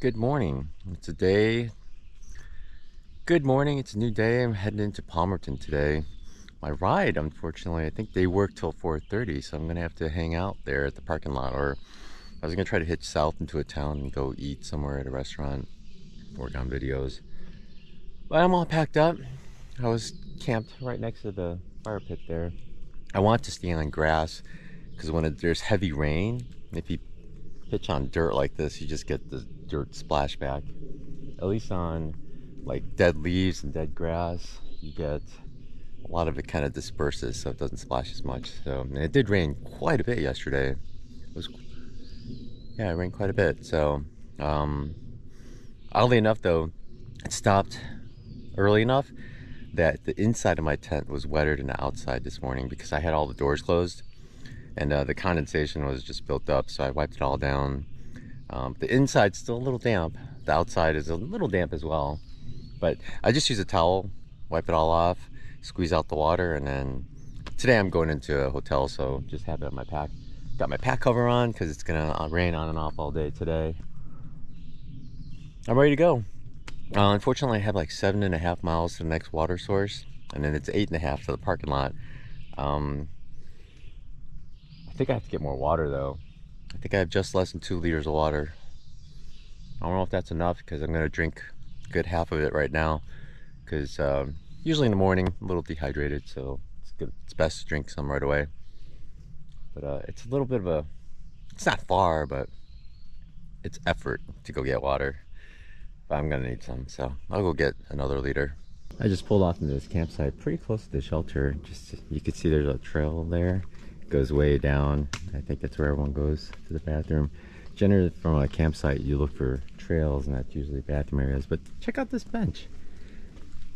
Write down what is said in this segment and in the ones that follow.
Good morning. It's a day. Good morning. It's a new day. I'm heading into Palmerton today. My ride, unfortunately, I think they work till 4:30, so I'm gonna have to hang out there at the parking lot. Or I was gonna try to hitch south into a town and go eat somewhere at a restaurant, work on videos. But I'm all packed up. I was camped right next to the fire pit there. I want to stand on grass because when there's heavy rain, if you pitch on dirt like this, you just get the dirt splashback. At least on like dead leaves and dead grass, you get a lot of it kind of disperses, so it doesn't splash as much. So, and it did rain quite a bit yesterday. It was, yeah, it rained quite a bit. So, um, oddly enough, though, it stopped early enough that the inside of my tent was wetter than the outside this morning because I had all the doors closed and the condensation was just built up. So I wiped it all down. The inside's still a little damp. The outside is a little damp as well. But I just use a towel, wipe it all off, squeeze out the water, and then today I'm going into a hotel, so just have it on my pack. Got my pack cover on because it's gonna rain on and off all day today. I'm ready to go. Unfortunately, I have like 7.5 miles to the next water source, and then it's 8.5 to the parking lot. I think I have to get more water though. I think I have just less than 2 liters of water. I don't know if that's enough because I'm gonna drink a good half of it right now. Because usually in the morning I'm a little dehydrated, so it's good. It's best to drink some right away. But it's a little bit of a, it's not far, but it's effort to go get water. But I'm gonna need some, so I'll go get another liter. I just pulled off into this campsite pretty close to the shelter. Just, you can see there's a trail there. It goes way down. I think that's where everyone goes to the bathroom. Generally from a campsite you look for trails, and that's usually bathroom areas. But check out this bench.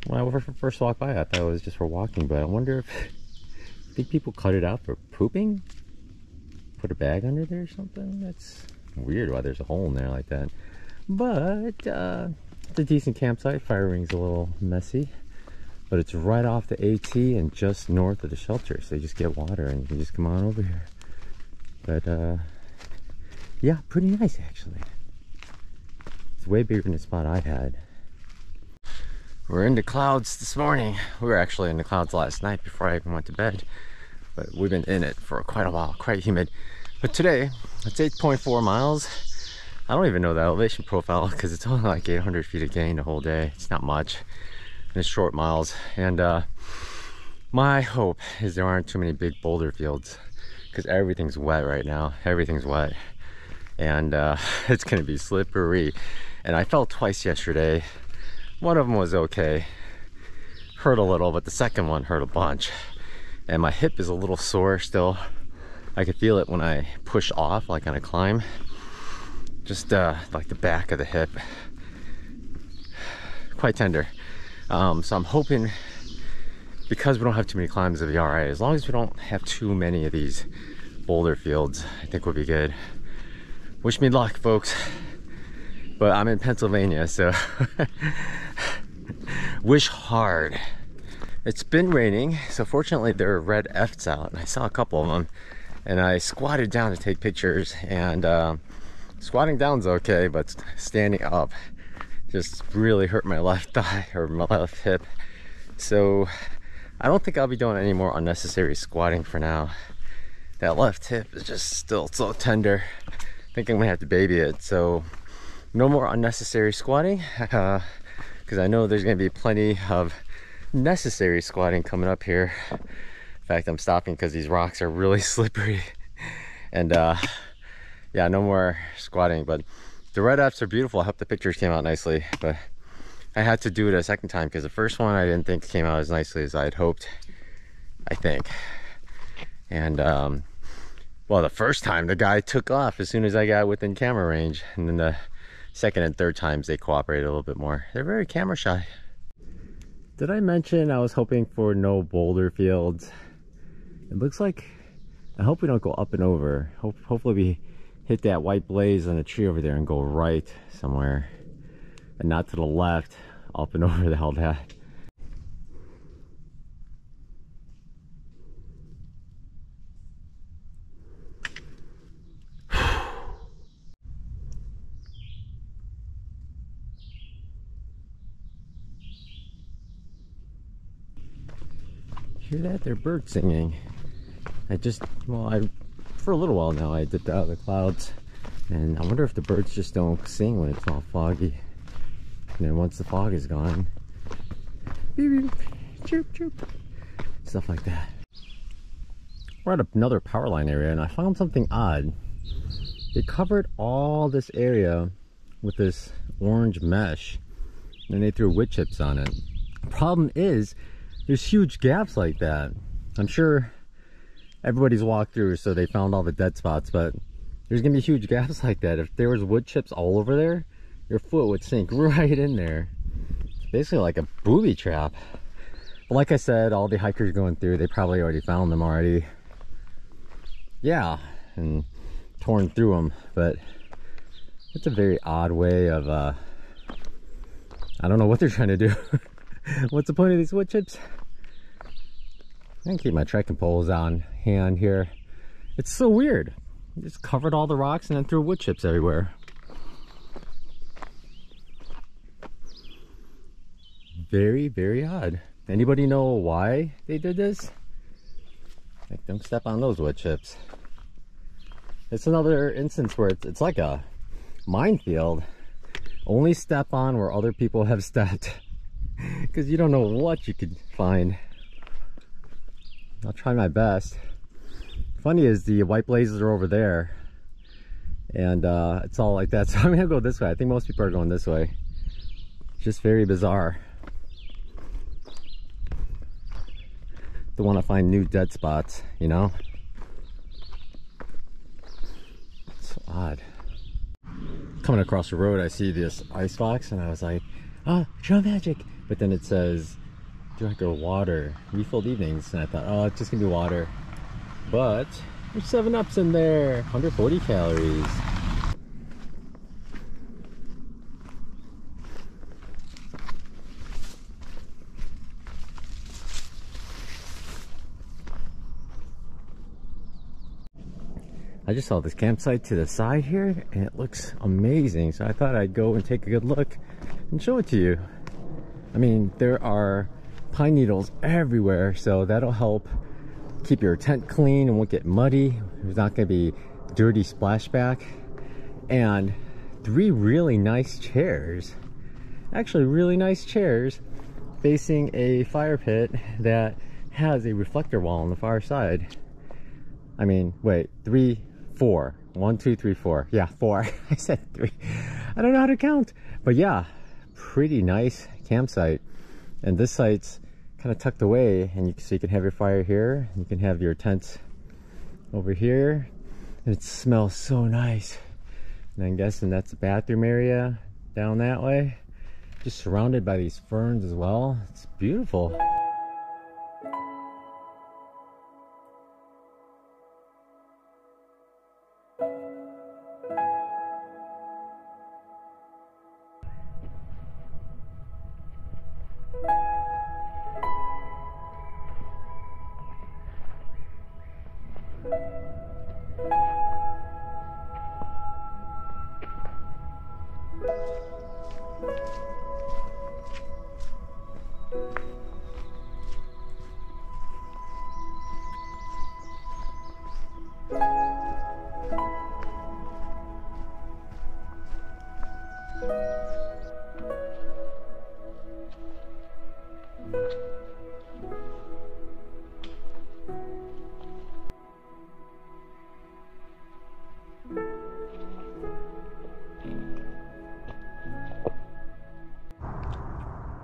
When I first walked by, I thought it was just for walking, but I wonder if, I think people cut it out for pooping? Put a bag under there or something? That's weird why there's a hole in there like that. But it's a decent campsite. Fire ring's a little messy, but it's right off the AT and just north of the shelter, so you just get water and you can just come on over here. But yeah, pretty nice actually. It's way bigger than the spot I had. We're in the clouds this morning. We were actually in the clouds last night before I even went to bed. But we've been in it for quite a while, quite humid. But today, it's 8.4 miles. I don't even know the elevation profile because it's only like 800 feet of gain the whole day. It's not much. And it's short miles. And my hope is there aren't too many big boulder fields because everything's wet right now. Everything's wet. And it's gonna be slippery. And I fell twice yesterday. One of them was okay, hurt a little, but the second one hurt a bunch. And my hip is a little sore still. I could feel it when I push off, like on a climb. Just like the back of the hip. Quite tender. So I'm hoping, because we don't have too many climbs, it'll be all right. As long as we don't have too many of these boulder fields, I think we'll be good. Wish me luck, folks. But I'm in Pennsylvania, so wish hard. It's been raining, so fortunately there are red F's out, and I saw a couple of them. And I squatted down to take pictures, and squatting down's okay, but standing up just really hurt my left thigh or my left hip. So I don't think I'll be doing any more unnecessary squatting for now. That left hip is just still so tender. I think I'm gonna have to baby it. So no more unnecessary squatting, because I know there's going to be plenty of necessary squatting coming up here. In fact, I'm stopping because these rocks are really slippery. And yeah, no more squatting. But the red F's are beautiful. I hope the pictures came out nicely. But I had to do it a second time because the first one I didn't think came out as nicely as I had hoped, I think. And well, the first time the guy took off as soon as I got within camera range, and then the second and third times they cooperated a little bit more. They're very camera shy. Did I mention I was hoping for no boulder fields? It looks like, I hope we don't go up and over. Hopefully we hit that white blaze on the tree over there and go right somewhere, and not to the left, up and over the hell that. Hear that? They're birds singing. For a little while now, I dipped out of the clouds, and I wonder if the birds just don't sing when it's all foggy. And then once the fog is gone, beep, beep, chirp, chirp, stuff like that. We're at another power line area, and I found something odd. They covered all this area with this orange mesh, and they threw wood chips on it. The problem is, there's huge gaps like that. I'm sure everybody's walked through, so they found all the dead spots, but there's gonna be huge gaps like that. If there was wood chips all over there, your foot would sink right in there. It's basically like a booby trap. But like I said, all the hikers going through, they probably already found them already. Yeah, and torn through them, but it's a very odd way of, I don't know what they're trying to do. What's the point of these wood chips? I can keep my trekking poles on hand here. It's so weird. Just covered all the rocks and then threw wood chips everywhere. Very, very odd. Anybody know why they did this? Like, don't step on those wood chips. It's another instance where it's like a minefield. Only step on where other people have stepped, because you don't know what you could find. I'll try my best. Funny is the white blazes are over there, and it's all like that. So I'm gonna go this way. I think most people are going this way. It's just very bizarre. Don't want to find new dead spots, you know? It's so odd. Coming across the road, I see this ice box, and I was like, oh, trail magic. But then it says, drink your water, refilled evenings. And I thought, oh, it's just gonna be water. But there's 7-Ups in there, 140 calories. I just saw this campsite to the side here, and it looks amazing. So I thought I'd go and take a good look and show it to you. I mean, there are pine needles everywhere, so that'll help keep your tent clean and won't get muddy. There's not gonna be dirty splashback. And 3 really nice chairs, actually really nice chairs, facing a fire pit that has a reflector wall on the far side. I mean, wait, 3, 4. 1, 2, 3, 4. Yeah, 4. I said 3. I don't know how to count. But yeah, pretty nice campsite. And this site's kind of tucked away, and so you can have your fire here. You can have your tents over here. And it smells so nice. And I'm guessing that's the bathroom area down that way. Just surrounded by these ferns as well. It's beautiful.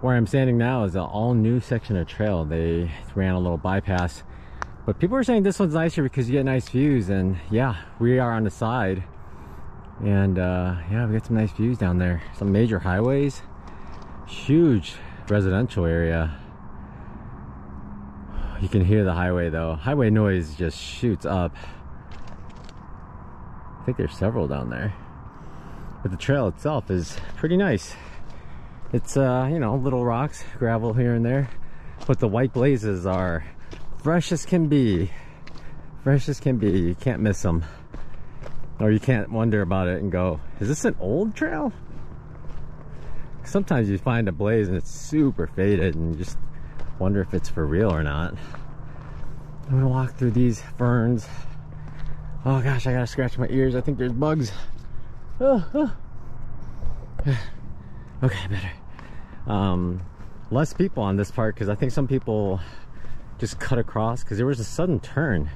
Where I'm standing now is an all new section of trail. They ran a little bypass, but people are saying this one's nicer because you get nice views. And yeah, we are on the side, and yeah, we got some nice views down there. Some major highways, huge residential area. You can hear the highway though. Highway noise just shoots up. I think there's several down there, but the trail itself is pretty nice. It's you know, little rocks, gravel here and there, but the white blazes are fresh as can be. Fresh as can be. You can't miss them, or you can't wonder about it and go, is this an old trail? Sometimes you find a blaze and it's super faded and you just wonder if it's for real or not. I'm gonna walk through these ferns. Oh gosh, I gotta scratch my ears. I think there's bugs. Oh. Okay, better. Less people on this part because I think some people just cut across because there was a sudden turn.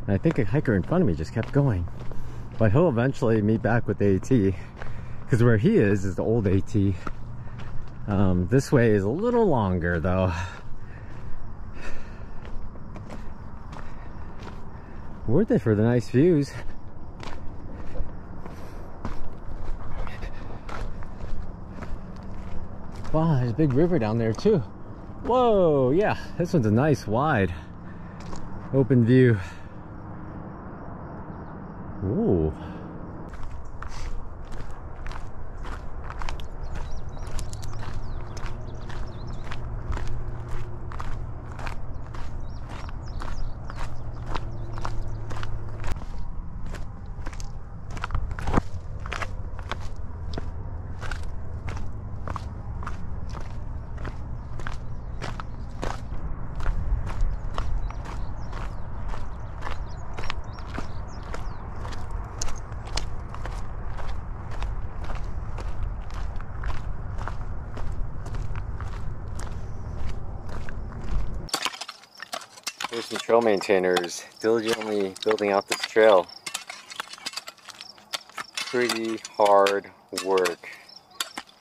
And I think a hiker in front of me just kept going. But he'll eventually meet back with the AT because where he is the old AT. This way is a little longer though. Worth it for the nice views. Wow, there's a big river down there too. Whoa, yeah, this one's a nice wide open view. Ooh. There's some trail maintainers diligently building out this trail. Pretty hard work,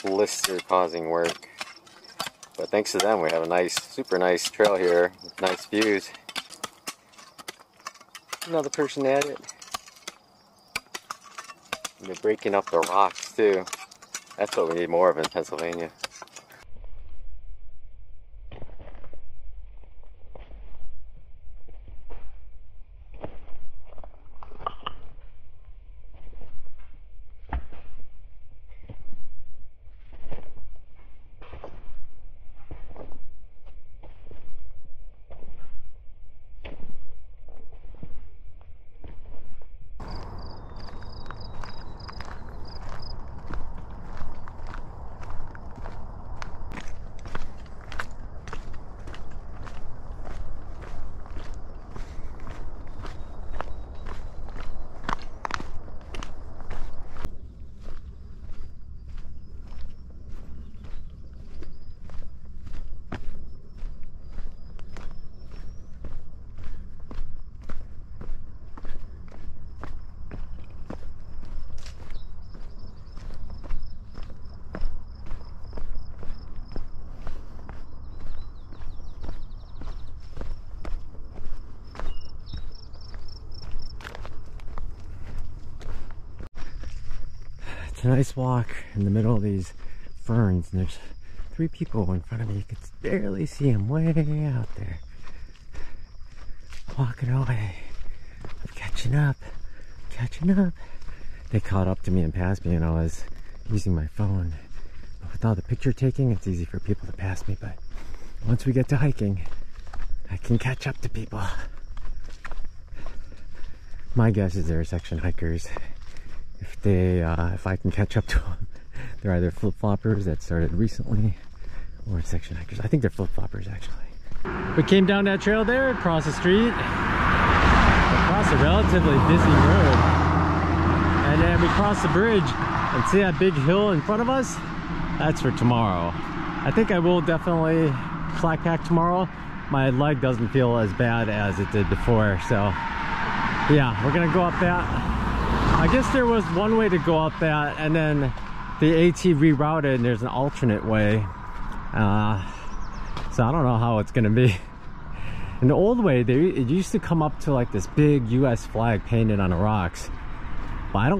blister causing work. But thanks to them we have a nice, super nice trail here with nice views. Another person at it. And they're breaking up the rocks too. That's what we need more of in Pennsylvania. It's a nice walk in the middle of these ferns, and there's 3 people in front of me. You can barely see them way out there. Walking away. I'm catching up. Catching up. They caught up to me and passed me, and I was using my phone. But with all the picture taking, it's easy for people to pass me, but once we get to hiking, I can catch up to people. My guess is they're section hikers. If I can catch up to them, they're either flip-floppers that started recently or section hikers. I think they're flip-floppers actually. We came down that trail there, across the street, across a relatively busy road, and then we crossed the bridge and see that big hill in front of us. That's for tomorrow. I think I will definitely slack pack tomorrow. My leg doesn't feel as bad as it did before, so yeah, we're gonna go up that. I guess there was one way to go up that, and then the AT rerouted and there's an alternate way. So I don't know how it's gonna be. In the old way, it used to come up to like this big US flag painted on the rocks. But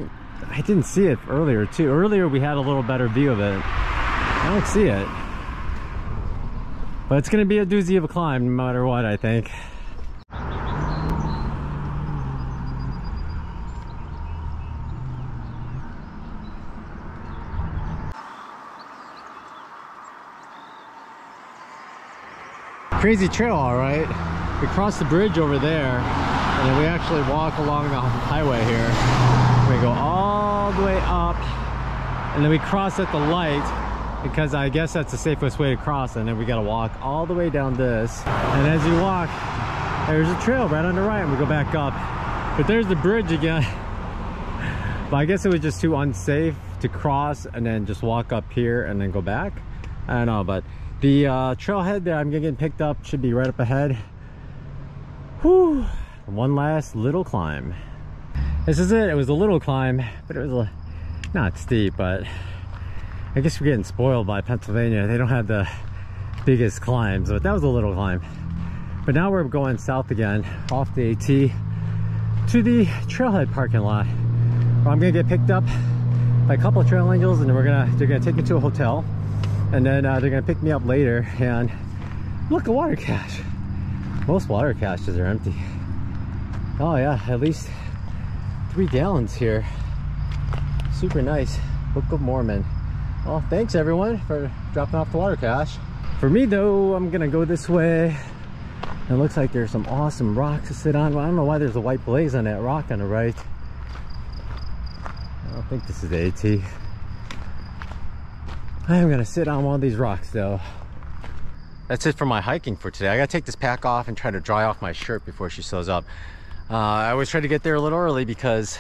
I didn't see it earlier too. Earlier we had a little better view of it. I don't see it. But it's gonna be a doozy of a climb no matter what, I think. Crazy trail, all right. We crossed the bridge over there, and then we actually walk along the highway here. We go all the way up, and then we cross at the light, because I guess that's the safest way to cross, and then we gotta walk all the way down this. And as you walk, There's a trail right on the right and we go back up. But there's the bridge again. But I guess it was just too unsafe to cross and then just walk up here and then go back. I don't know, but the trailhead that I'm getting picked up should be right up ahead. Whew, one last little climb. This is it. It was a little climb, but it was not steep, but I guess we're getting spoiled by Pennsylvania. They don't have the biggest climbs, but that was a little climb. But now we're going south again, off the AT to the Trailhead parking lot, where I'm gonna get picked up by a couple of trail angels, and then they're gonna take me to a hotel, and then they're gonna pick me up later. And look, a water cache. Most water caches are empty. Oh yeah, at least 3 gallons here. Super nice. Book of Mormon. Well, thanks everyone for dropping off the water cache. For me though, I'm gonna go this way. It looks like there's some awesome rocks to sit on. Well, I don't know why there's a white blaze on that rock on the right. I don't think this is the AT. I'm gonna sit on one of these rocks though. That's it for my hiking for today. I gotta take this pack off and try to dry off my shirt before she shows up. I always try to get there a little early because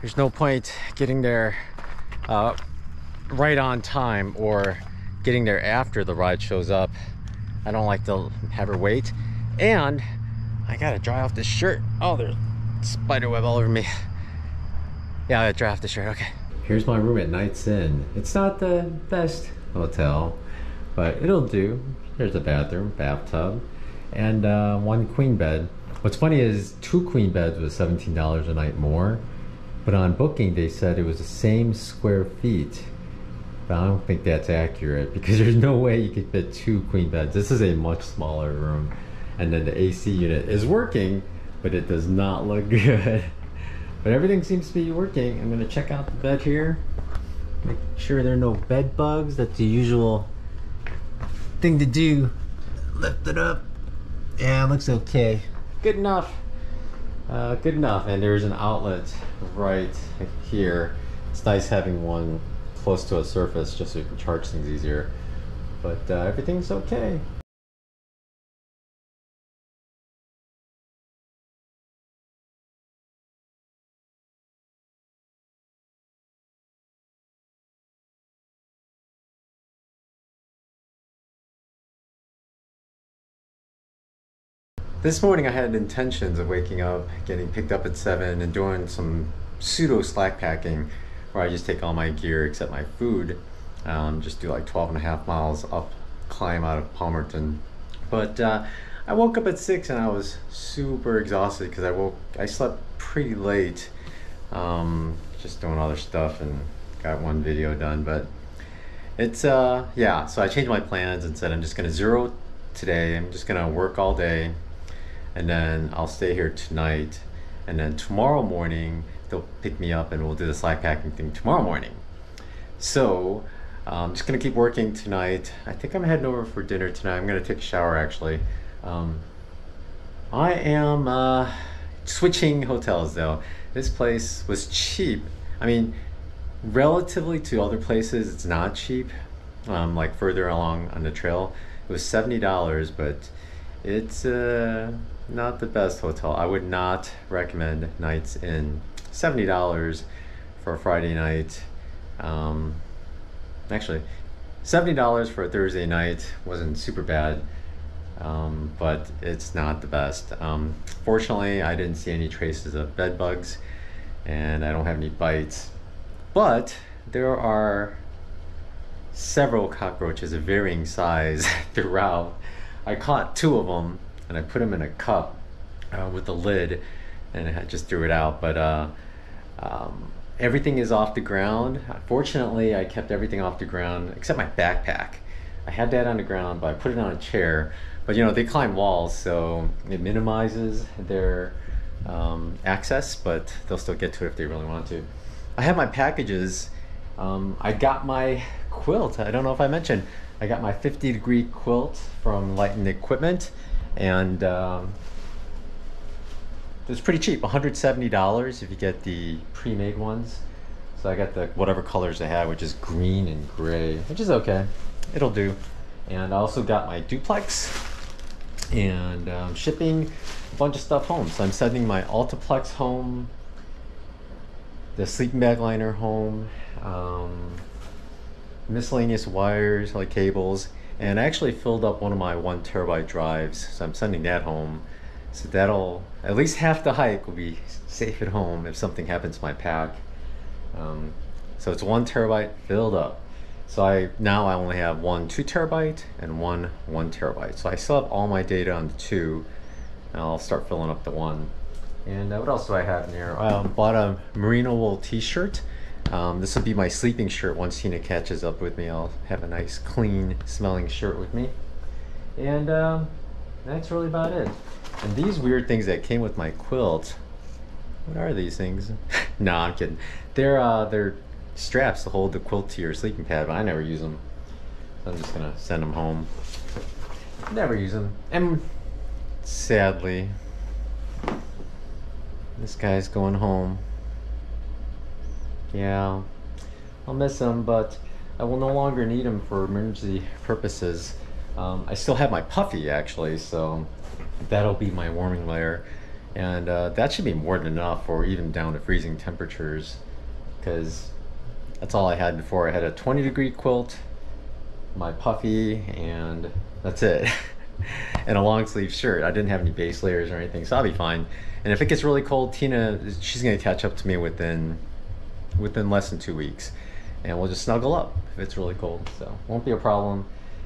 there's no point getting there right on time or getting there after the ride shows up. I don't like to have her wait. And I gotta dry off this shirt. Oh, there's spider web all over me. Yeah, I gotta dry off the shirt, okay. Here's my room at Night's Inn. It's not the best hotel, but it'll do. There's a bathroom, bathtub, and 1 queen bed. What's funny is 2 queen beds was $17 a night more, but on booking they said it was the same square feet. But I don't think that's accurate because there's no way you could fit 2 queen beds. This is a much smaller room, and then the AC unit is working, but it does not look good. But everything seems to be working. I'm gonna check out the bed here, make sure there are no bed bugs. That's the usual thing to do. Lift it up. Yeah, it looks okay. Good enough. Good enough. And there's an outlet right here. It's nice having one close to a surface just so you can charge things easier. But everything's okay. This morning I had intentions of waking up, getting picked up at 7 and doing some pseudo slack packing where I just take all my gear except my food, just do like 12.5 miles up climb out of Palmerton. But I woke up at 6 and I was super exhausted because I slept pretty late, just doing other stuff and got 1 video done. But it's yeah, so I changed my plans and said I'm just gonna zero today. I'm just gonna work all day, and then I'll stay here tonight, and then tomorrow morning they'll pick me up and we'll do the slack packing thing tomorrow morning. So I'm just gonna keep working tonight. I think I'm heading over for dinner tonight. I'm gonna take a shower actually. I am switching hotels though. This place was cheap. I mean, relatively to other places it's not cheap. Like further along on the trail it was $70, but it's not the best hotel. I would not recommend Night's Inn. $70 for a Friday night. Actually, $70 for a Thursday night wasn't super bad, but it's not the best. Fortunately, I didn't see any traces of bed bugs, and I don't have any bites. But there are several cockroaches of varying size throughout. I caught 2 of them, and I put them in a cup with a lid, and I just threw it out. But everything is off the ground. Fortunately, I kept everything off the ground except my backpack. I had that on the ground, but I put it on a chair. But you know, they climb walls, so it minimizes their access, but they'll still get to it if they really want to. I have my packages. I got my quilt. I don't know if I mentioned, I got my 50-degree quilt from Lighten Equipment, and it's pretty cheap, $170 if you get the pre-made ones. So I got the whatever colors they have, which is green and gray, which is okay. It'll do. And I also got my duplex, and shipping a bunch of stuff home. So I'm sending my Altiplex home, the sleeping bag liner home, miscellaneous wires like cables, and I actually filled up one of my 1 terabyte drives, so I'm sending that home. So that'll, at least half the hike will be safe at home if something happens to my pack. So it's 1 terabyte filled up. So I only have one 2 terabyte and one 1 terabyte. So I still have all my data on the 2, and I'll start filling up the 1. And what else do I have in here? I bought a Merino wool t-shirt. This will be my sleeping shirt once Tina catches up with me. I'll have a nice clean smelling shirt with me. And that's really about it. And these weird things that came with my quilt, what are these things? No, I'm kidding. They're straps to hold the quilt to your sleeping pad, but I never use them. So I'm just gonna send them home. Never use them. And sadly, this guy's going home. Yeah, I'll miss him, but I will no longer need him for emergency purposes. I still have my puffy actually, so that'll be my warming layer, and that should be more than enough for even down to freezing temperatures, because that's all I had before. I had a 20-degree quilt, my puffy, and that's it. And a long sleeve shirt. I didn't have any base layers or anything, so I'll be fine. And if it gets really cold, Tina, she's gonna catch up to me within less than 2 weeks, and we'll just snuggle up if it's really cold, so won't be a problem.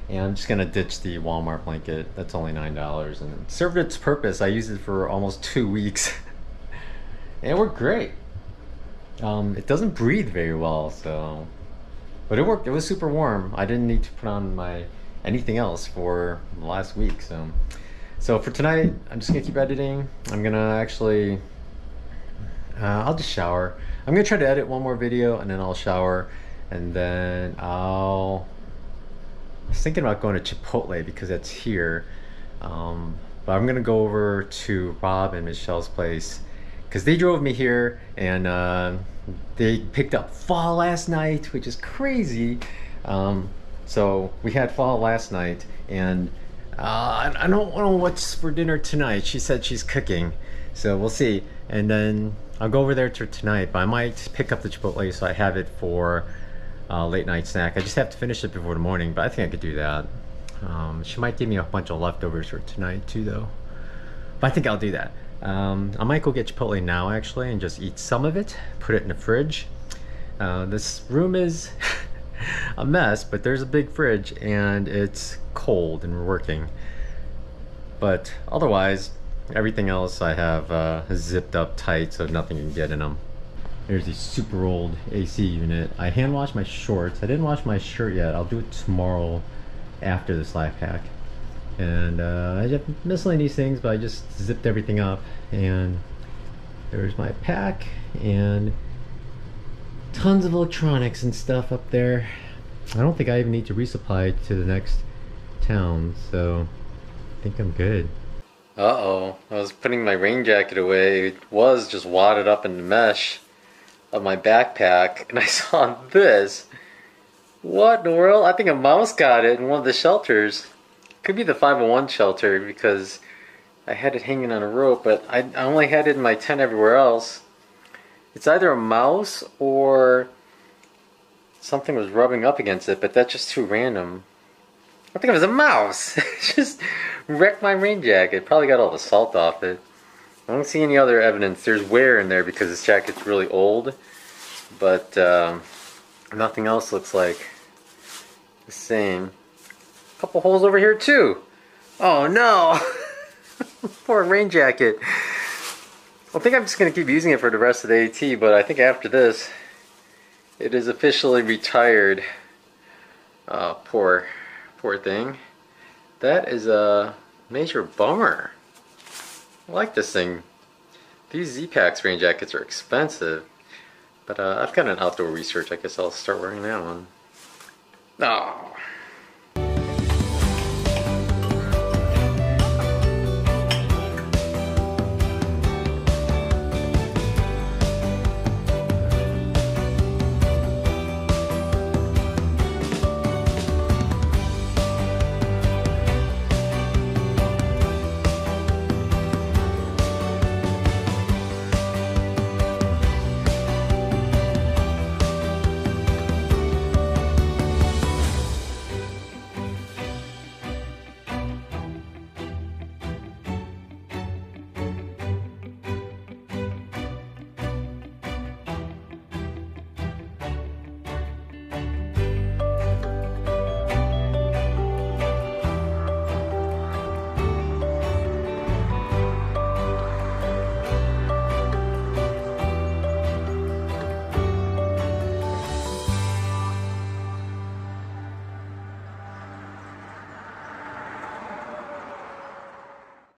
And I'm just gonna ditch the Walmart blanket. That's only $9, and it served its purpose. I used it for almost 2 weeks and it worked great. It doesn't breathe very well, so, but it worked. It was super warm. I didn't need to put on my anything else for the last week. So for tonight, I'm just gonna keep editing. I'm gonna actually I'll just shower. I'm gonna try to edit one more video, and then I'll shower, and then I was thinking about going to Chipotle because that's here, but I'm gonna go over to Rob and Michele's place because they drove me here, and they picked up pho last night, which is crazy. So we had pho last night, and I don't know what's for dinner tonight. She said she's cooking, so we'll see. And then I'll go over there tonight, but I might pick up the Chipotle so I have it for late night snack. I just have to finish it before the morning, but I think I could do that. She might give me a bunch of leftovers for tonight too, though. But I think I'll do that. I might go get Chipotle now, actually, and just eat some of it, put it in the fridge. This room is a mess, but there's a big fridge, and it's cold, and we're working. But otherwise, everything else I have zipped up tight so nothing can get in them. There's the super old AC unit. I hand washed my shorts. I didn't wash my shirt yet. I'll do it tomorrow after the slack pack. And I have miscellaneous things, but I just zipped everything up. And there's my pack and tons of electronics and stuff up there. I don't think I even need to resupply to the next town, so I think I'm good. Uh-oh, I was putting my rain jacket away. It was just wadded up in the mesh of my backpack, and I saw this. What in the world? I think a mouse got it in one of the shelters. Could be the 501 shelter because I had it hanging on a rope, but I only had it in my tent everywhere else. It's either a mouse or something was rubbing up against it, but that's just too random. I think it was a mouse. Just wrecked my rain jacket. Probably got all the salt off it. I don't see any other evidence. There's wear in there because this jacket's really old, but nothing else looks like the same. A couple holes over here too. Oh no! Poor rain jacket. I think I'm just going to keep using it for the rest of the AT, but I think after this, it is officially retired. Poor thing. That is a major bummer. I like this thing. These Z-Packs rain jackets are expensive, but I've got an outdoor research. I guess I'll start wearing that one. Oh.